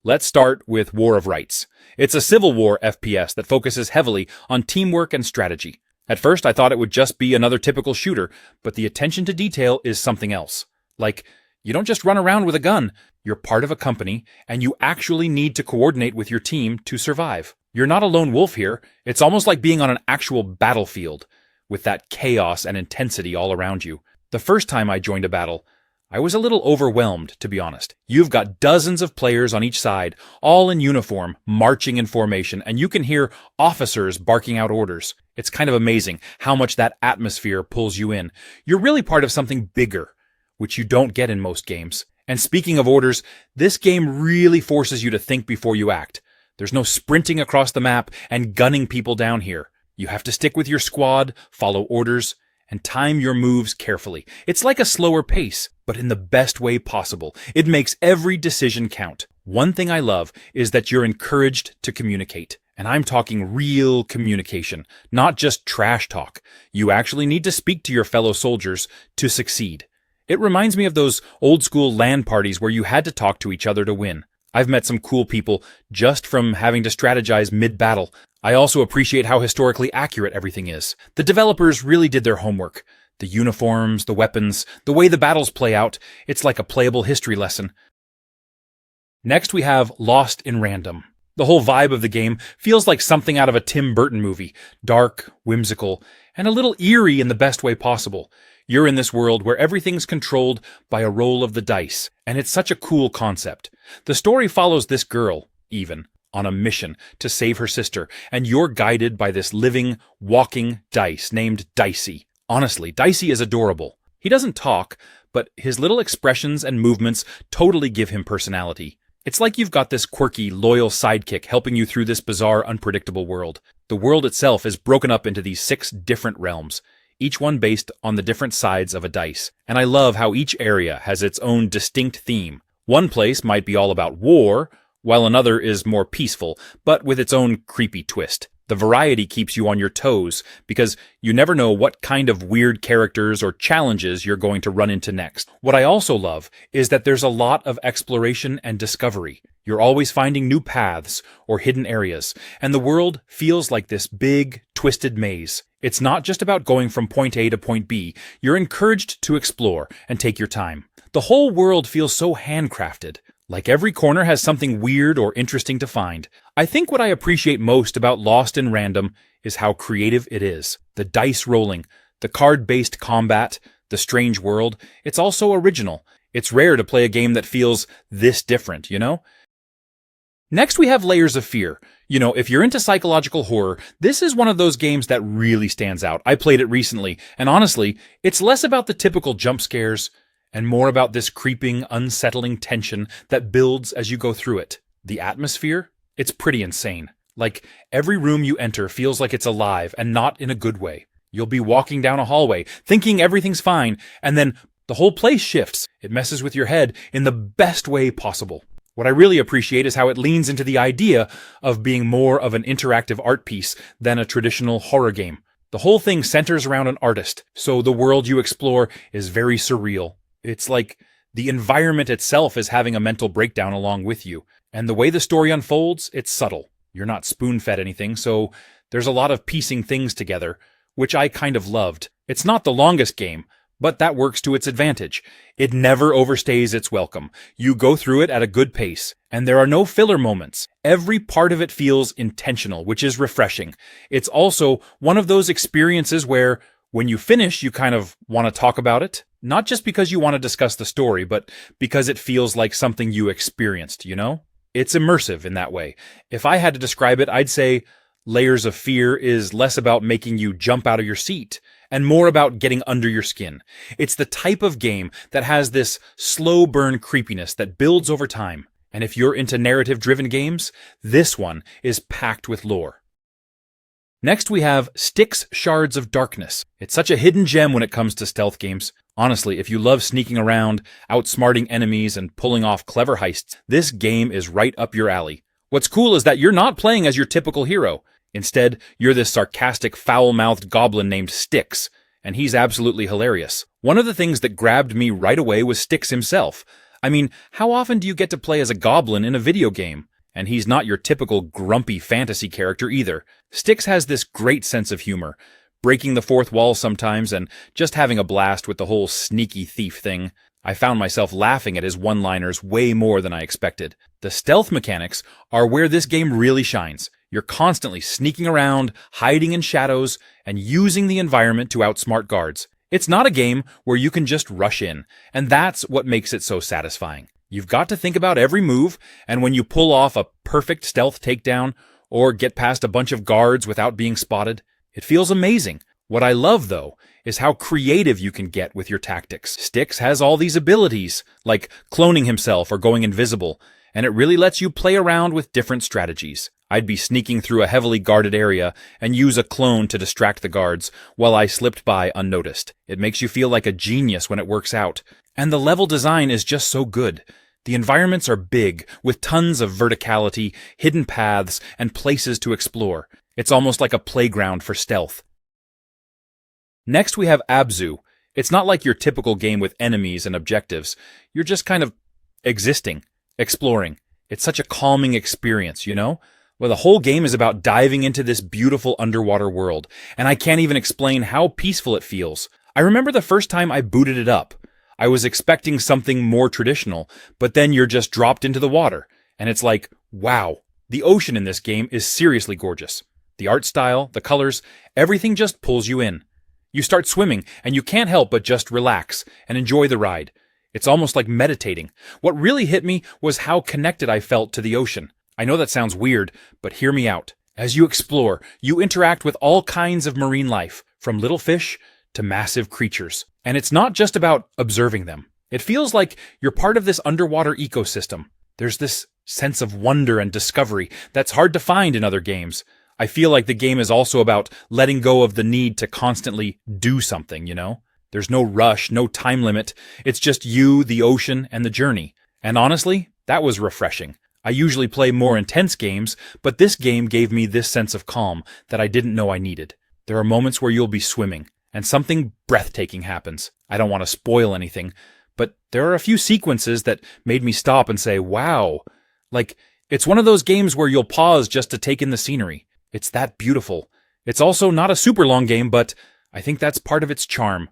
Let's start with War of Rights. It's a Civil War FPS that focuses heavily on teamwork and strategy. At first, I thought it would just be another typical shooter, but the attention to detail is something else. Like, you don't just run around with a gun. You're part of a company, and you actually need to coordinate with your team to survive. You're not a lone wolf here. It's almost like being on an actual battlefield, with that chaos and intensity all around you. The first time I joined a battle, I was a little overwhelmed, to be honest. You've got dozens of players on each side, all in uniform, marching in formation, and you can hear officers barking out orders. It's kind of amazing how much that atmosphere pulls you in. You're really part of something bigger, which you don't get in most games. And speaking of orders, this game really forces you to think before you act. There's no sprinting across the map and gunning people down here. You have to stick with your squad, follow orders, and time your moves carefully. It's like a slower pace, but in the best way possible. It makes every decision count. One thing I love is that you're encouraged to communicate. And I'm talking real communication, not just trash talk. You actually need to speak to your fellow soldiers to succeed. It reminds me of those old school LAN parties where you had to talk to each other to win. I've met some cool people just from having to strategize mid-battle. I also appreciate how historically accurate everything is. The developers really did their homework. The uniforms, the weapons, the way the battles play out, it's like a playable history lesson. Next we have Lost in Random. The whole vibe of the game feels like something out of a Tim Burton movie. Dark, whimsical, and a little eerie in the best way possible. You're in this world where everything's controlled by a roll of the dice, and it's such a cool concept. The story follows this girl, Even, on a mission to save her sister, and you're guided by this living, walking dice named Dicey. Honestly, Dicey is adorable. He doesn't talk, but his little expressions and movements totally give him personality. It's like you've got this quirky, loyal sidekick helping you through this bizarre, unpredictable world. The world itself is broken up into these 6 different realms, each one based on the different sides of a dice. And I love how each area has its own distinct theme. One place might be all about war, while another is more peaceful, but with its own creepy twist. The variety keeps you on your toes, because you never know what kind of weird characters or challenges you're going to run into next. What I also love is that there's a lot of exploration and discovery. You're always finding new paths or hidden areas, and the world feels like this big, twisted maze. It's not just about going from point A to point B. You're encouraged to explore and take your time. The whole world feels so handcrafted. Like every corner has something weird or interesting to find. I think what I appreciate most about Lost in Random is how creative it is. The dice rolling, the card-based combat, the strange world. It's also original. It's rare to play a game that feels this different, you know? Next we have Layers of Fear. You know, if you're into psychological horror, this is one of those games that really stands out. I played it recently, and honestly, it's less about the typical jump scares and more about this creeping, unsettling tension that builds as you go through it. The atmosphere? It's pretty insane. Like, every room you enter feels like it's alive, and not in a good way. You'll be walking down a hallway, thinking everything's fine, and then the whole place shifts. It messes with your head in the best way possible. What I really appreciate is how it leans into the idea of being more of an interactive art piece than a traditional horror game. The whole thing centers around an artist, so the world you explore is very surreal. It's like the environment itself is having a mental breakdown along with you. And the way the story unfolds, it's subtle. You're not spoon-fed anything, so there's a lot of piecing things together, which I kind of loved. It's not the longest game, but that works to its advantage. It never overstays its welcome. You go through it at a good pace, and there are no filler moments. Every part of it feels intentional, which is refreshing. It's also one of those experiences where when you finish, you kind of want to talk about it. Not just because you want to discuss the story, but because it feels like something you experienced, you know? It's immersive in that way. If I had to describe it, I'd say Layers of Fear is less about making you jump out of your seat and more about getting under your skin. It's the type of game that has this slow burn creepiness that builds over time. And if you're into narrative-driven games, this one is packed with lore. Next we have Styx Shards of Darkness. It's such a hidden gem when it comes to stealth games. Honestly, if you love sneaking around, outsmarting enemies, and pulling off clever heists, this game is right up your alley. What's cool is that you're not playing as your typical hero. Instead, you're this sarcastic, foul-mouthed goblin named Styx, and he's absolutely hilarious. One of the things that grabbed me right away was Styx himself. I mean, how often do you get to play as a goblin in a video game? And he's not your typical grumpy fantasy character either. Styx has this great sense of humor, breaking the fourth wall sometimes and just having a blast with the whole sneaky thief thing. I found myself laughing at his one-liners way more than I expected. The stealth mechanics are where this game really shines. You're constantly sneaking around, hiding in shadows, and using the environment to outsmart guards. It's not a game where you can just rush in, and that's what makes it so satisfying. You've got to think about every move, and when you pull off a perfect stealth takedown, or get past a bunch of guards without being spotted, it feels amazing. What I love, though, is how creative you can get with your tactics. Styx has all these abilities, like cloning himself or going invisible, and it really lets you play around with different strategies. I'd be sneaking through a heavily guarded area and use a clone to distract the guards while I slipped by unnoticed. It makes you feel like a genius when it works out. And the level design is just so good. The environments are big, with tons of verticality, hidden paths, and places to explore. It's almost like a playground for stealth. Next we have Abzu. It's not like your typical game with enemies and objectives. You're just kind of existing, exploring. It's such a calming experience, you know? Well, the whole game is about diving into this beautiful underwater world, and I can't even explain how peaceful it feels. I remember the first time I booted it up. I was expecting something more traditional, but then you're just dropped into the water, and it's like, wow, the ocean in this game is seriously gorgeous. The art style, the colors, everything just pulls you in. You start swimming, and you can't help but just relax and enjoy the ride. It's almost like meditating. What really hit me was how connected I felt to the ocean. I know that sounds weird, but hear me out. As you explore, you interact with all kinds of marine life, from little fish to massive creatures. And it's not just about observing them. It feels like you're part of this underwater ecosystem. There's this sense of wonder and discovery that's hard to find in other games. I feel like the game is also about letting go of the need to constantly do something, you know? There's no rush, no time limit. It's just you, the ocean, and the journey. And honestly, that was refreshing. I usually play more intense games, but this game gave me this sense of calm that I didn't know I needed. There are moments where you'll be swimming, and something breathtaking happens. I don't want to spoil anything, but there are a few sequences that made me stop and say, wow. Like, it's one of those games where you'll pause just to take in the scenery. It's that beautiful. It's also not a super long game, but I think that's part of its charm.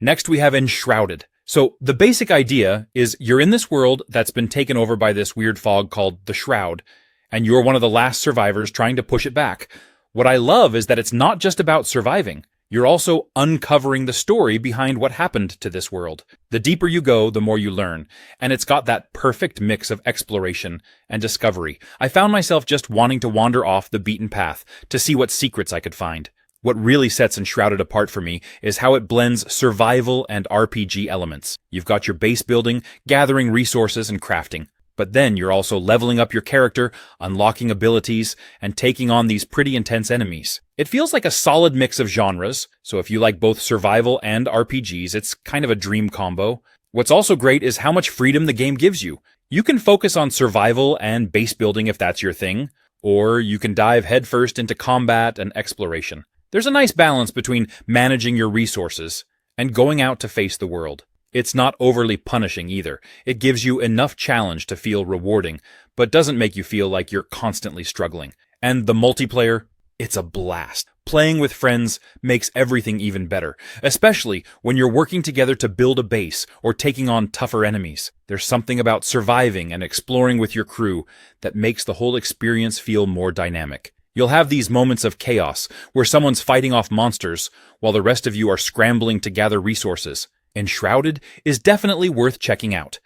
Next we have Enshrouded. So the basic idea is you're in this world that's been taken over by this weird fog called the Shroud, and you're one of the last survivors trying to push it back. What I love is that it's not just about surviving. You're also uncovering the story behind what happened to this world. The deeper you go, the more you learn, and it's got that perfect mix of exploration and discovery. I found myself just wanting to wander off the beaten path to see what secrets I could find. What really sets Enshrouded apart for me is how it blends survival and RPG elements. You've got your base building, gathering resources, and crafting. But then you're also leveling up your character, unlocking abilities, and taking on these pretty intense enemies. It feels like a solid mix of genres, so if you like both survival and RPGs, it's kind of a dream combo. What's also great is how much freedom the game gives you. You can focus on survival and base building if that's your thing, or you can dive headfirst into combat and exploration. There's a nice balance between managing your resources and going out to face the world. It's not overly punishing either. It gives you enough challenge to feel rewarding, but doesn't make you feel like you're constantly struggling. And the multiplayer, it's a blast. Playing with friends makes everything even better, especially when you're working together to build a base or taking on tougher enemies. There's something about surviving and exploring with your crew that makes the whole experience feel more dynamic. You'll have these moments of chaos where someone's fighting off monsters while the rest of you are scrambling to gather resources. Enshrouded is definitely worth checking out.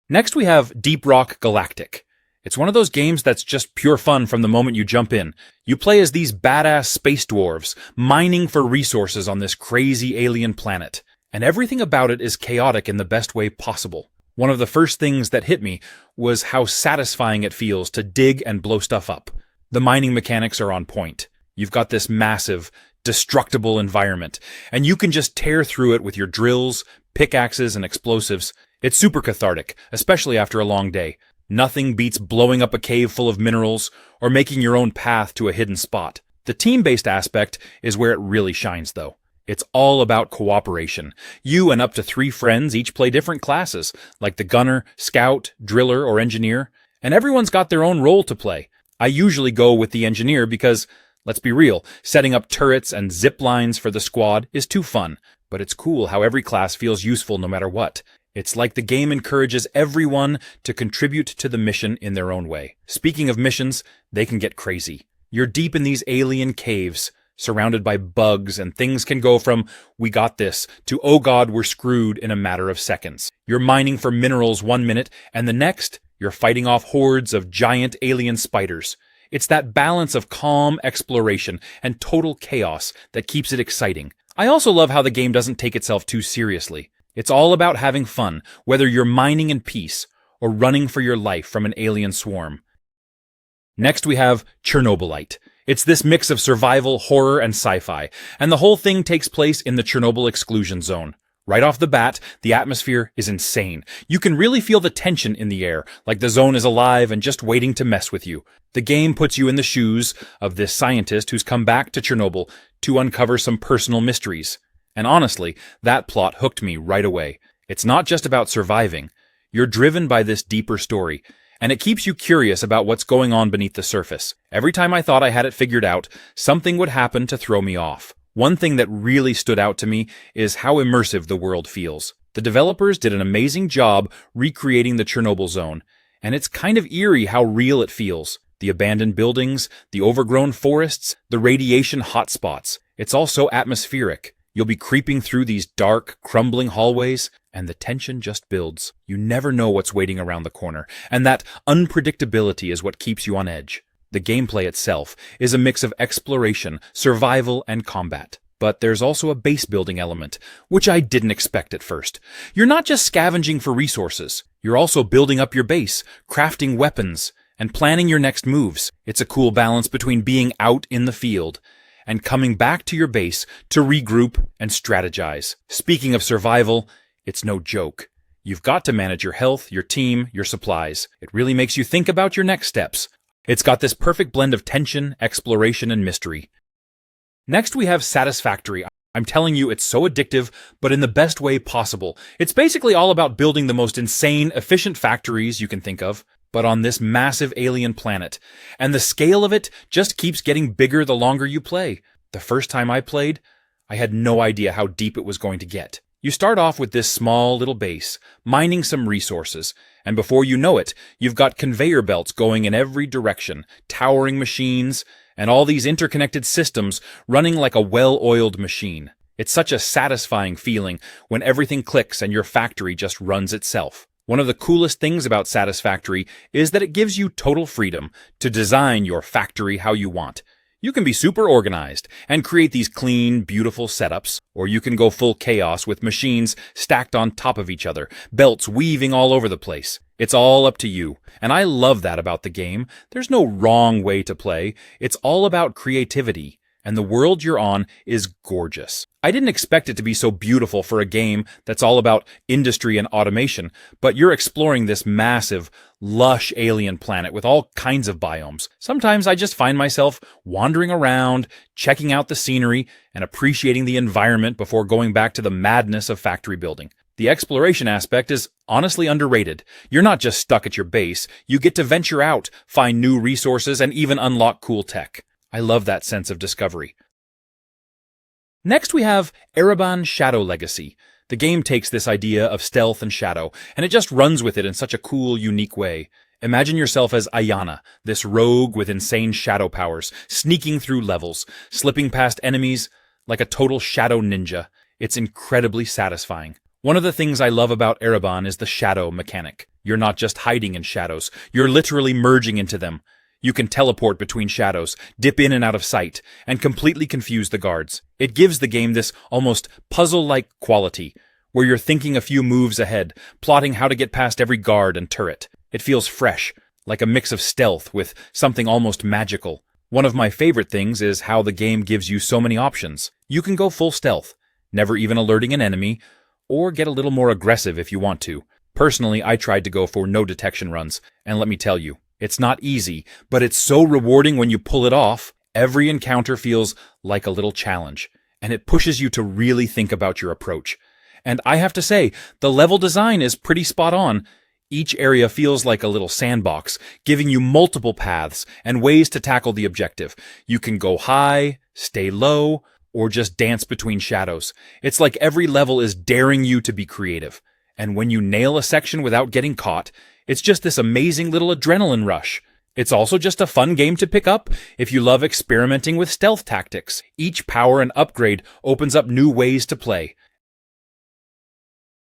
Next we have Deep Rock Galactic. It's one of those games that's just pure fun from the moment you jump in. You play as these badass space dwarves, mining for resources on this crazy alien planet. And everything about it is chaotic in the best way possible. One of the first things that hit me was how satisfying it feels to dig and blow stuff up. The mining mechanics are on point. You've got this massive, destructible environment, and you can just tear through it with your drills, pickaxes, and explosives. It's super cathartic, especially after a long day. Nothing beats blowing up a cave full of minerals or making your own path to a hidden spot. The team-based aspect is where it really shines, though. It's all about cooperation. You and up to 3 friends each play different classes, like the gunner, scout, driller, or engineer, and everyone's got their own role to play. I usually go with the engineer because, let's be real, setting up turrets and zip lines for the squad is too fun, but it's cool how every class feels useful no matter what. It's like the game encourages everyone to contribute to the mission in their own way. Speaking of missions, they can get crazy. You're deep in these alien caves, surrounded by bugs, and things can go from, "we got this," to, "oh god, we're screwed," in a matter of seconds. You're mining for minerals one minute, and the next, you're fighting off hordes of giant alien spiders. It's that balance of calm exploration and total chaos that keeps it exciting. I also love how the game doesn't take itself too seriously. It's all about having fun, whether you're mining in peace or running for your life from an alien swarm. Next we have Chernobylite. It's this mix of survival, horror, and sci-fi, and the whole thing takes place in the Chernobyl exclusion zone. Right off the bat, the atmosphere is insane. You can really feel the tension in the air, like the zone is alive and just waiting to mess with you. The game puts you in the shoes of this scientist who's come back to Chernobyl to uncover some personal mysteries. And honestly, that plot hooked me right away. It's not just about surviving. You're driven by this deeper story, and it keeps you curious about what's going on beneath the surface. Every time I thought I had it figured out, something would happen to throw me off. One thing that really stood out to me is how immersive the world feels. The developers did an amazing job recreating the Chernobyl zone, and it's kind of eerie how real it feels. The abandoned buildings, the overgrown forests, the radiation hotspots. It's all so atmospheric. You'll be creeping through these dark, crumbling hallways, and the tension just builds. You never know what's waiting around the corner, and that unpredictability is what keeps you on edge. The gameplay itself is a mix of exploration, survival, and combat. But there's also a base building element, which I didn't expect at first. You're not just scavenging for resources. You're also building up your base, crafting weapons, and planning your next moves. It's a cool balance between being out in the field and coming back to your base to regroup and strategize. Speaking of survival, it's no joke. You've got to manage your health, your team, your supplies. It really makes you think about your next steps. It's got this perfect blend of tension, exploration, and mystery. Next we have Satisfactory. I'm telling you, it's so addictive, but in the best way possible. It's basically all about building the most insane, efficient factories you can think of, but on this massive alien planet. And the scale of it just keeps getting bigger the longer you play. The first time I played, I had no idea how deep it was going to get. You start off with this small little base, mining some resources, and before you know it, you've got conveyor belts going in every direction, towering machines, and all these interconnected systems running like a well-oiled machine. It's such a satisfying feeling when everything clicks and your factory just runs itself. One of the coolest things about Satisfactory is that it gives you total freedom to design your factory how you want. You can be super organized and create these clean, beautiful setups, or you can go full chaos with machines stacked on top of each other, belts weaving all over the place. It's all up to you, and I love that about the game. There's no wrong way to play. It's all about creativity, and the world you're on is gorgeous. I didn't expect it to be so beautiful for a game that's all about industry and automation, but you're exploring this massive, lush alien planet with all kinds of biomes. Sometimes I just find myself wandering around, checking out the scenery, and appreciating the environment before going back to the madness of factory building. The exploration aspect is honestly underrated. You're not just stuck at your base, you get to venture out, find new resources, and even unlock cool tech. I love that sense of discovery. Next we have Ereban Shadow Legacy. The game takes this idea of stealth and shadow, and it just runs with it in such a cool, unique way. Imagine yourself as Ayana, this rogue with insane shadow powers, sneaking through levels, slipping past enemies like a total shadow ninja. It's incredibly satisfying. One of the things I love about Ereban is the shadow mechanic. You're not just hiding in shadows, you're literally merging into them. You can teleport between shadows, dip in and out of sight, and completely confuse the guards. It gives the game this almost puzzle-like quality, where you're thinking a few moves ahead, plotting how to get past every guard and turret. It feels fresh, like a mix of stealth with something almost magical. One of my favorite things is how the game gives you so many options. You can go full stealth, never even alerting an enemy, or get a little more aggressive if you want to. Personally, I tried to go for no detection runs, and let me tell you, it's not easy, but it's so rewarding when you pull it off. Every encounter feels like a little challenge, and it pushes you to really think about your approach. And I have to say, the level design is pretty spot on. Each area feels like a little sandbox, giving you multiple paths and ways to tackle the objective. You can go high, stay low, or just dance between shadows. It's like every level is daring you to be creative. And when you nail a section without getting caught, it's just this amazing little adrenaline rush. It's also just a fun game to pick up if you love experimenting with stealth tactics. Each power and upgrade opens up new ways to play,